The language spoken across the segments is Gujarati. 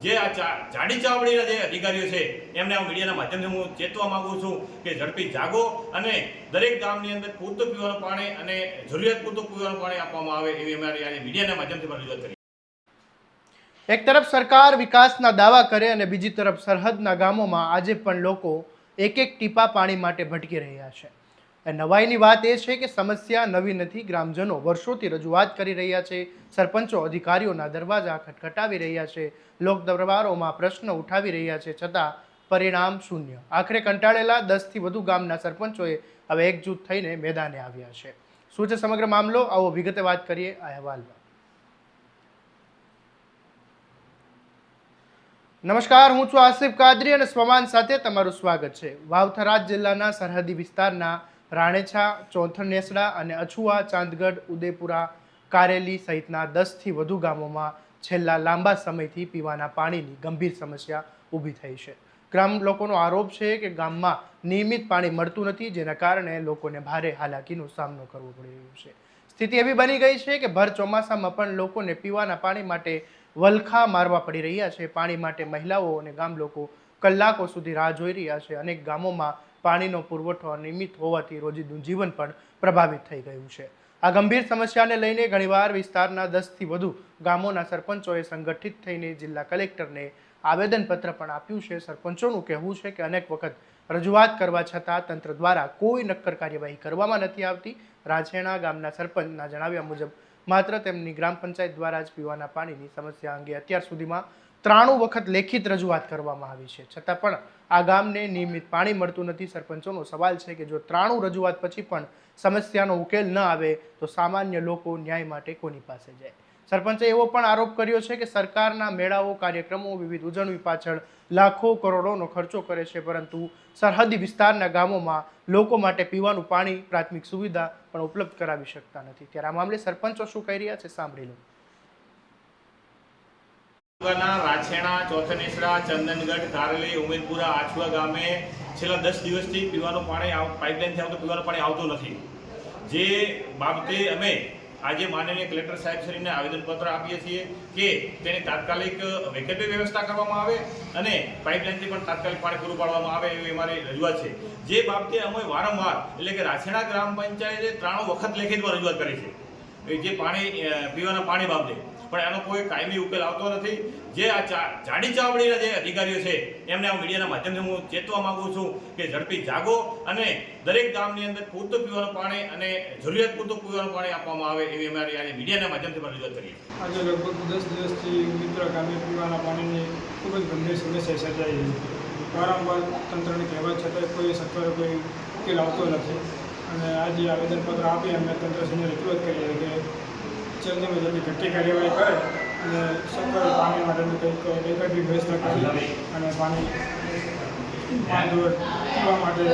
જે આ જાડી ચાવડીના જે અધિકારીઓ છે એમને આ મીડિયાના માધ્યમથી હું ચેતવા માંગુ છું કે ઝડપી જાગો અને દરેક ગામની અંદર પૂરતું પીવાનું પાણી અને જરૂરિયાત પૂરતું પીવાનું પાણી આપવામાં આવે એવી અમારી આજે મીડિયાના માધ્યમથી પણ રજૂઆત કરી. એક તરફ સરકાર વિકાસના દાવા કરે અને બીજી તરફ સરહદના ગામોમાં આજે પણ લોકો એક એક ટીપા પાણી માટે ભટકી રહ્યા છે. નવાઈની વાત એ છે કે સમસ્યા નવી નથી. ગ્રામજનો વર્ષોથી રજૂઆત કરી રહ્યા છે. સરપંચો અધિકારીઓના દરવાજા ખટખટાવી રહ્યા છે. લોક દરબારોમાં પ્રશ્ન ઉઠાવી રહ્યા છે, છતાં પરિણામ શૂન્ય. આખરે કંટાળેલા 10થી વધુ ગામના સરપંચોએ હવે એકજૂથ થઈને મેદાને આવ્યા છે. શું છે સમગ્ર મામલો? આવો વિગતે વાત કરીએ આ અહેવાલમાં. નમસ્કાર, હું છું આસિફ કાદરી અને સ્વમાન સાથે તમારું સ્વાગત છે. વાવ-થરાદ જિલ્લાના સરહદી વિસ્તારના રાણેછા, ચોથનેસડા અને અછુઆ, ચાંદગઢ, ઉદેપુરા, કારેલી સહિતના 10થી વધુ ગામોમાં છેલ્લા લાંબા સમયથી પીવાના પાણીની ગંભીર સમસ્યા ઊભી થઈ છે. ગ્રામ લોકોનો આરોપ છે કે ગામમાં નિયમિત પાણી મળતું નથી, જેના કારણે લોકોને ભારે હાલાકીનો સામનો કરવો પડી રહ્યો છે. સ્થિતિ એવી બની ગઈ છે કે ભર ચોમાસામાં પણ લોકોને પીવાના પાણી માટે વલખા મારવા પડી રહ્યા છે. પાણી માટે મહિલાઓ અને ગામ લોકો કલાકો સુધી રાહ જોઈ રહ્યા છે. અનેક ગામોમાં પાણીનો પુરવઠો અનિયમિત હોવાથી રોજિંદુ જીવન પણ પ્રભાવિત થઈ ગયું છે. આ ગંભીર સમસ્યાને લઈને ઘણીવાર વિસ્તારના 10થી વધુ ગામોના સરપંચોએ સંગઠિત થઈને જિલ્લા કલેક્ટરને આવેદનપત્ર પણ આપ્યું છે. સરપંચોનું કહેવું છે કે અનેક વખત રજૂઆત કરવા છતાં તંત્ર દ્વારા કોઈ નક્કર કાર્યવાહી કરવામાં નથી આવતી. રાછેણા ગામના સરપંચના જણાવ્યા મુજબ માત્ર તેમની ગ્રામ પંચાયત દ્વારા જ પીવાના પાણીની સમસ્યા અંગે અત્યાર સુધીમાં 93 વખત લેખિત રજૂઆત કરવામાં આવી છે, છતાં પણ આ ગામને નિયમિત પાણી મળતું નથી. સરપંચોનો સવાલ છે કે જો 93 રજૂઆત પછી પણ સમસ્યાનો ઉકેલ ન આવે તો સામાન્ય લોકો ન્યાય માટે કોની પાસે જાય? સરપંચે એવો પણ આરોપ કર્યો છે કે સરકારના મેળાઓ, કાર્યક્રમો, વિવિધ ઉજવણી પાછળ લાખો કરોડોનો ખર્ચો કરે છે, પરંતુ સરહદી વિસ્તારના ગામોમાં લોકો માટે પીવાનું પાણી, પ્રાથમિક સુવિધા પણ ઉપલબ્ધ કરાવી શકતા નથી. ત્યારે આ મામલે સરપંચો શું કહી રહ્યા છે સાંભળી લો. રાછેણા, ચોથનેસડા, ચંદનગઢ, કારેલી, ઉમેદપુરા, આછુઆ ગામે છેલ્લા 10 દિવસથી પીવાનું પાણી પાઇપલાઇનથી આવતું પીવાનું પાણી આવતું નથી. જે બાબતે અમે આજે માનનીય કલેક્ટર સાહેબશ્રીને આવેદનપત્ર આપીએ છીએ કે તેની તાત્કાલિક વૈકલ્પિક વ્યવસ્થા કરવામાં આવે અને પાઇપલાઇનથી પણ તાત્કાલિક પાણી પૂરું પાડવામાં આવે એવી અમારી રજૂઆત છે. જે બાબતે અમે વારંવાર એટલે કે રાછેણા ગ્રામ પંચાયતે 93 વખત લેખિતમાં રજૂઆત કરી છે જે પાણી પીવાના પાણી બાબતે, પણ એનો કોઈ કાયમી ઉકેલ આવતો નથી. જે આ જાડી ચાવડીના જે અધિકારીઓ છે એમને આ મીડિયાના માધ્યમથી હું ચેતવા માંગુ છું કે ઝડપી જાગો અને દરેક ગામની અંદર પૂરતું પીવાનું પાણી અને જરૂરિયાત પૂરતું પીવાનું પાણી આપવામાં આવે એવી અમારી આજે મીડિયાના માધ્યમથી પણ રજૂઆત કરી. આજે લગભગ 10 દિવસથી ઉમેદપુરા ગામે પીવાના પાણીની ખૂબ જ ગંભીર સમસ્યા સર્જાઈ છે. વારંવાર તંત્રને કહેવા છતાં કોઈ સત્વરે કોઈ ઉકેલ આવતો નથી અને આજે આવેદનપત્ર આપી અમે તંત્રશ્રીને રજૂઆત કરીએ કે જલ્દીમાં જલ્દી ઘટતી કાર્યવાહી કરે અને સત્વરે પાણી માટેની કંઈક વૈકલ્પિક વ્યવસ્થા કરી અને પાણી પીવા માટે.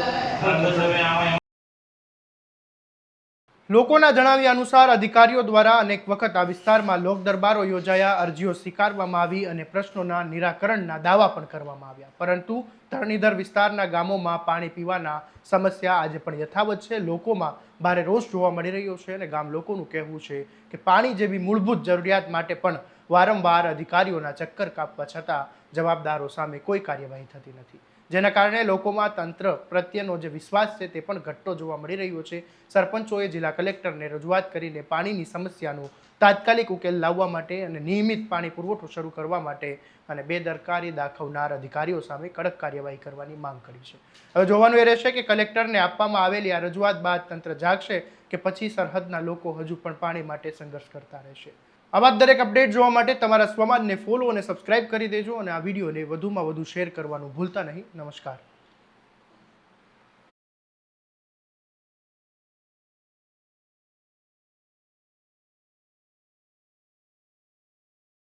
લોકોના જણાવ્યા અનુસાર અધિકારીઓ દ્વારા અનેક વખત આ વિસ્તારમાં લોક દરબારો યોજાયા, અરજીઓ સ્વીકારવામાં આવી અને પ્રશ્નોના નિરાકરણના દાવા પણ કરવામાં આવ્યા, પરંતુ ધરણીધર વિસ્તારના ગામોમાં પાણી પીવાના સમસ્યા આજે પણ યથાવત છે. લોકોમાં ભારે રોષ જોવા મળી રહ્યો છે અને ગામ લોકોનું કહેવું છે કે પાણી જેવી મૂળભૂત જરૂરિયાત માટે પણ વારંવાર અધિકારીઓના ચક્કર કાપવા છતાં જવાબદારો સામે કોઈ કાર્યવાહી થતી નથી, જેના કારણે લોકોમાં તંત્ર પ્રત્યેનો જે વિશ્વાસ છે તે પણ ઘટતો જોવા મળી રહ્યો છે. સરપંચોએ જિલ્લા કલેક્ટરને રજૂઆત કરીને પાણીની સમસ્યાનો તાત્કાલિક ઉકેલ લાવવા માટે અને નિયમિત પાણી પુરવઠો શરૂ કરવા માટે અને બેદરકારી દાખવનાર અધિકારીઓ સામે કડક કાર્યવાહી કરવાની માંગ કરી છે. હવે જોવાનું એ રહેશે કે કલેક્ટરને આપવામાં આવેલી આ રજૂઆત બાદ તંત્ર જાગશે કે પછી સરહદના લોકો હજુ પણ પાણી માટે સંઘર્ષ કરતા રહેશે. આવા દરેક અપડેટ જોવા માટે તમારા સ્વમાનને ફોલો અને સબસ્ક્રાઇબ કરી દેજો અને આ વિડીયોને વધુમાં વધુ શેર કરવાનું ભૂલતા નહીં. નમસ્કાર.